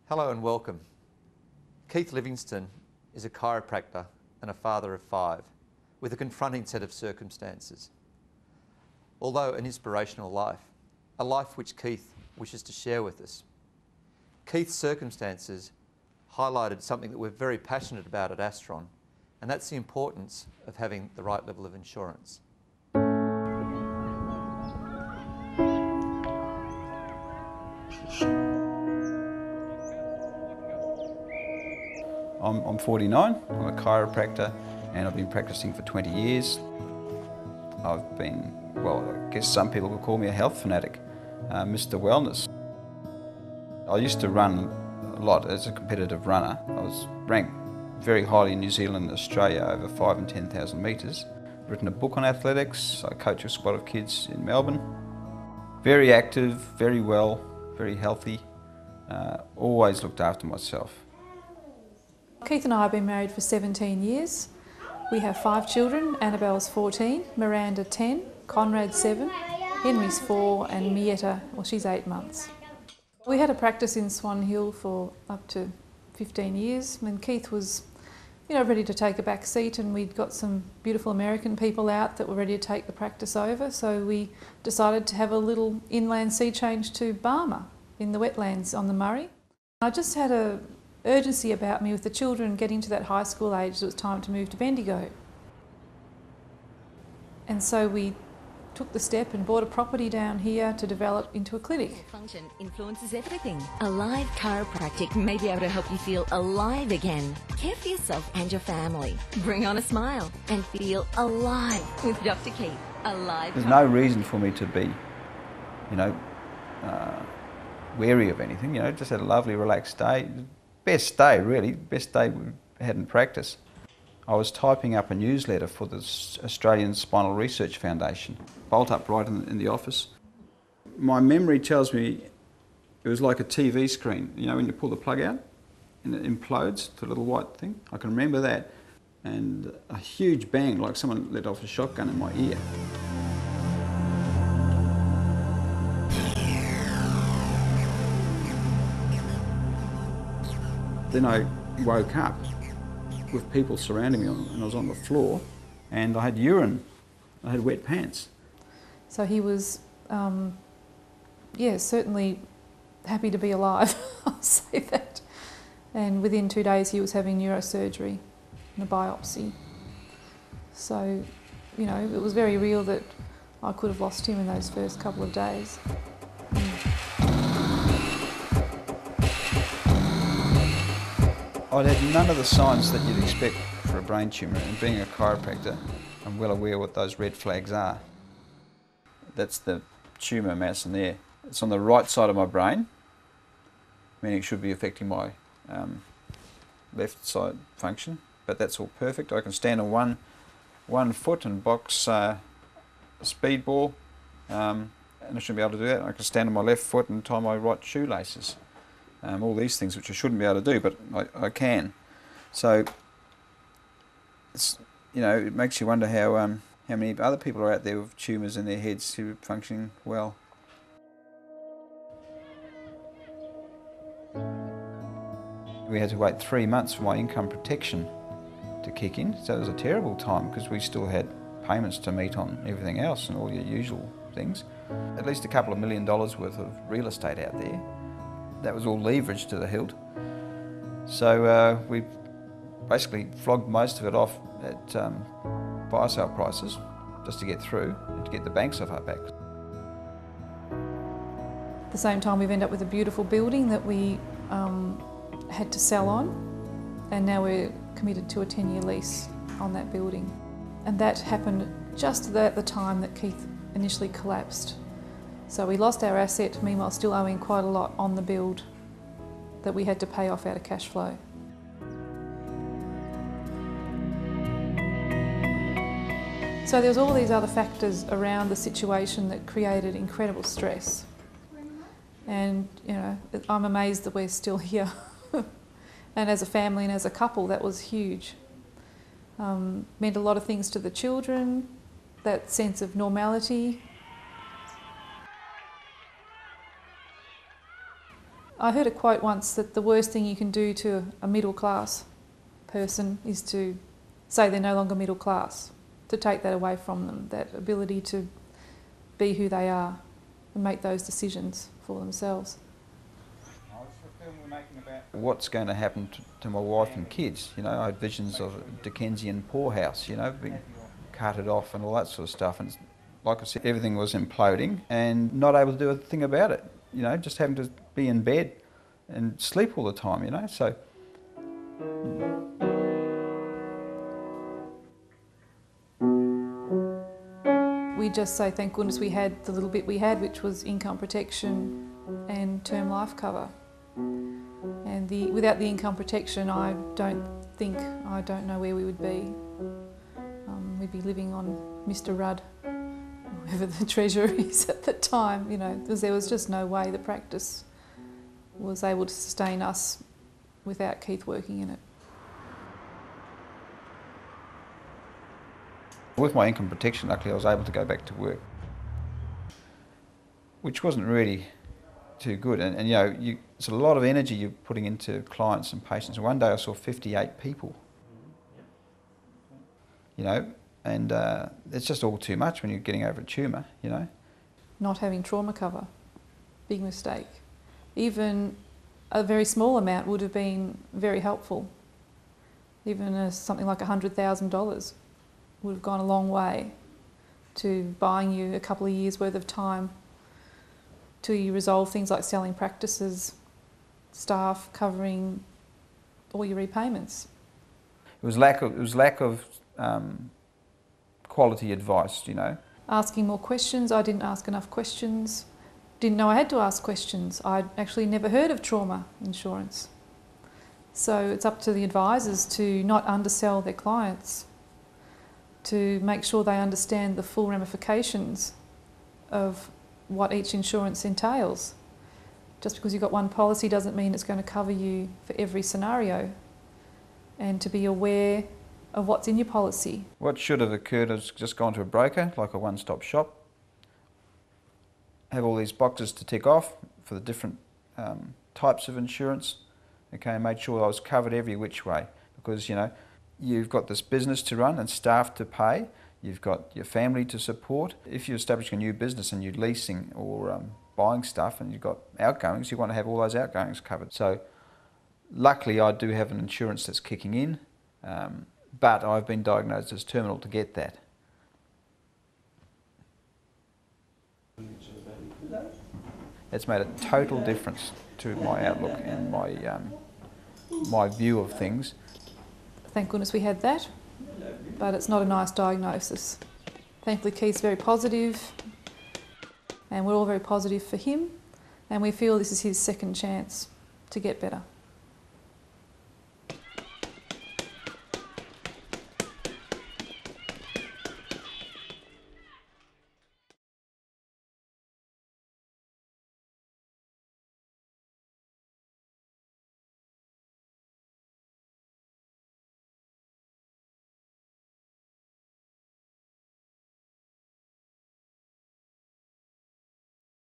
Hello and welcome. Keith Livingstone is a chiropractor and a father of 5 with a confronting set of circumstances. Although an inspirational life, a life which Keith wishes to share with us. Keith's circumstances highlighted something that we're very passionate about at Astron, and that's the importance of having the right level of insurance. I'm 49, I'm a chiropractor and I've been practicing for 20 years. I've been, well, I guess some people would call me a health fanatic, Mr. Wellness. I used to run a lot as a competitive runner. I was ranked very highly in New Zealand and Australia over 5,000 and 10,000 metres. I've written a book on athletics, I coach a squad of kids in Melbourne. Very active, very well, very healthy, always looked after myself. Keith and I have been married for 17 years. We have 5 children. Annabelle's 14, Miranda 10, Conrad 7, Henry's 4 and Mietta, well, she's 8 months. We had a practice in Swan Hill for up to 15 years when Keith was ready to take a back seat, and we'd got some beautiful American people out that were ready to take the practice over, so we decided to have a little inland sea change to Barmah in the wetlands on the Murray. I just had a urgency about me with the children getting to that high school age. It was time to move to Bendigo. And so we took the step and bought a property down here to develop into a clinic. Function influences everything. Alive Chiropractic may be able to help you feel alive again. Care for yourself and your family. Bring on a smile and feel alive with Dr. Keith. Alive. There's no reason for me to be, wary of anything. Just had a lovely relaxed day. Best day, really, best day we had in practice. I was typing up a newsletter for the Australian Spinal Research Foundation, bolt upright in the office. My memory tells me it was like a TV screen, when you pull the plug out and it implodes to a little white thing. I can remember that, and a huge bang, like someone let off a shotgun in my ear. Then I woke up with people surrounding me and I was on the floor and I had urine, I had wet pants. So he was, certainly happy to be alive, I'll say that. And within 2 days he was having neurosurgery and a biopsy. So, it was very real that I could have lost him in those first couple of days. I'd had none of the signs that you'd expect for a brain tumour, and being a chiropractor, I'm well aware what those red flags are. That's the tumour mass in there. It's on the right side of my brain, meaning it should be affecting my left side function, but that's all perfect. I can stand on one foot and box a speedball, and I shouldn't be able to do that. I can stand on my left foot and tie my right shoelaces. All these things which I shouldn't be able to do, but I can. So it's, it makes you wonder how many other people are out there with tumours in their heads who are functioning well. We had to wait 3 months for my income protection to kick in, so it was a terrible time because we still had payments to meet on everything else and all your usual things. At least a couple of $1 million worth of real estate out there. That was all leveraged to the hilt. So we basically flogged most of it off at fire sale prices just to get through and to get the banks off our backs. At the same time, we've ended up with a beautiful building that we had to sell on, and now we're committed to a 10-year lease on that building. And that happened just at the time that Keith initially collapsed. So we lost our asset, meanwhile still owing quite a lot on the build that we had to pay off out of cash flow. So there was all these other factors around the situation that created incredible stress. And I'm amazed that we're still here. And as a family and as a couple, that was huge. Meant a lot of things to the children, that sense of normality. I heard a quote once that the worst thing you can do to a middle class person is to say they're no longer middle class, to take that away from them, that ability to be who they are and make those decisions for themselves. What's going to happen to my wife and kids? You know, I had visions of a Dickensian poorhouse, you know, being carted off and all that sort of stuff. And like I said, everything was imploding and not able to do a thing about it. You know, just having to be in bed and sleep all the time, you know, so. We just say thank goodness we had the little bit we had, which was income protection and term life cover. And without the income protection, I don't know where we would be. We'd be living on Mr. Rudd, whoever the treasurer is at the time, you know, because there was just no way the practice was able to sustain us without Keith working in it. With my income protection, luckily I was able to go back to work, which wasn't really too good. And you know, it's a lot of energy you're putting into clients and patients. And one day I saw 58 people, you know, and it's just all too much when you're getting over a tumour, you know. Not having trauma cover, big mistake. Even a very small amount would have been very helpful. Even something like $100,000 would have gone a long way to buying you a couple of years' worth of time till you resolve things like selling practices, staff, covering all your repayments. It was lack of quality advice, you know. Asking more questions. I didn't ask enough questions. Didn't know I had to ask questions. I'd actually never heard of trauma insurance. So it's up to the advisors to not undersell their clients, to make sure they understand the full ramifications of what each insurance entails. Just because you've got one policy doesn't mean it's going to cover you for every scenario, and to be aware of what's in your policy. What should have occurred is just gone to a broker, like a one-stop shop, have all these boxes to tick off for the different types of insurance, okay, and made sure I was covered every which way, because, you know, you've got this business to run and staff to pay, you've got your family to support. If you're establishing a new business and you're leasing or buying stuff and you've got outgoings, you want to have all those outgoings covered. So luckily I do have an insurance that's kicking in, but I've been diagnosed as terminal to get that. It's made a total difference to my outlook and my view of things. Thank goodness we had that, but it's not a nice diagnosis. Thankfully Keith's very positive, and we're all very positive for him, and we feel this is his second chance to get better.